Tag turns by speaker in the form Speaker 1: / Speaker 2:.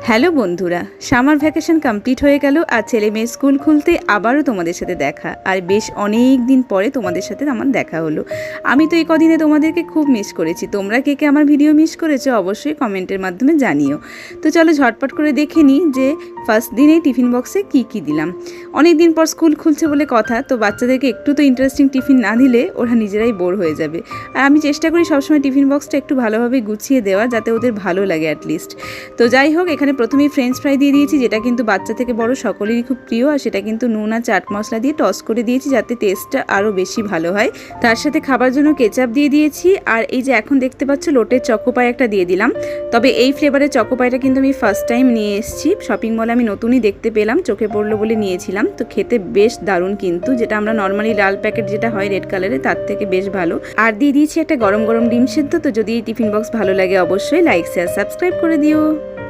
Speaker 1: Hello বন্ধুরা, summer vacation complete হয়ে গেল আর ছেলে মেয়ে স্কুল খুলতে আবারও তোমাদের সাথে দেখা। আর বেশ অনেক দিন পরে তোমাদের সাথে আমার দেখা হলো। আমি তো এই কদিনে তোমাদেরকে খুব মিস করেছি। তোমরা কে কে আমার ভিডিও মিস করেছো অবশ্যই কমেন্টের মাধ্যমে জানিও। তো চলো ঝটপট করে দেখে নিই যে ফার্স্ট দিনেই টিফিন বক্সে কি দিলাম। অনেক দিন পর স্কুল খুলছে বলে কথা, তো বাচ্চাদেরকে একটু তো ইন্টারেস্টিং টিফিন না দিলে ওরা নিজেরাই বোর হয়ে যাবে। আর আমি চেষ্টা করি সবসময় টিফিন বক্সটা একটু ভালোভাবে গুছিয়ে দেওয়া, যাতে ওদের ভালো লাগে অ্যাটলিস্ট। তো যাই হোক, এখানে প্রথমেই ফ্রেঞ্চ ফ্রাই দিয়ে দিয়েছি, যেটা কিন্তু বাচ্চা থেকে বড় সকলেরই খুব প্রিয়। আর সেটা কিন্তু নুন আর চাট মশলা দিয়ে টস করে দিয়েছি, যাতে টেস্টটা আরও বেশি ভালো হয়। তার সাথে খাবার জন্য কেচাপ দিয়ে দিয়েছি। আর এই যে এখন দেখতে পাচ্ছ লোটের চকোপাই একটা দিয়ে দিলাম। তবে এই ফ্লেভারের চকোপাইটা কিন্তু আমি ফার্স্ট টাইম নিয়ে এসেছি শপিং মলে। আমি নতুনই দেখতে পেলাম, চোখে পড়লো বলে নিয়েছিলাম। তো খেতে বেশ দারুণ কিন্তু, যেটা আমরা নর্মালি লাল প্যাকেট যেটা হয় রেড কালারের, তার থেকে বেশ ভালো। আর দিয়ে দিয়েছি একটা গরম গরম ডিম সেদ্ধ। তো যদি এই টিফিন বক্স ভালো লাগে অবশ্যই লাইক শেয়ার সাবস্ক্রাইব করে দিও।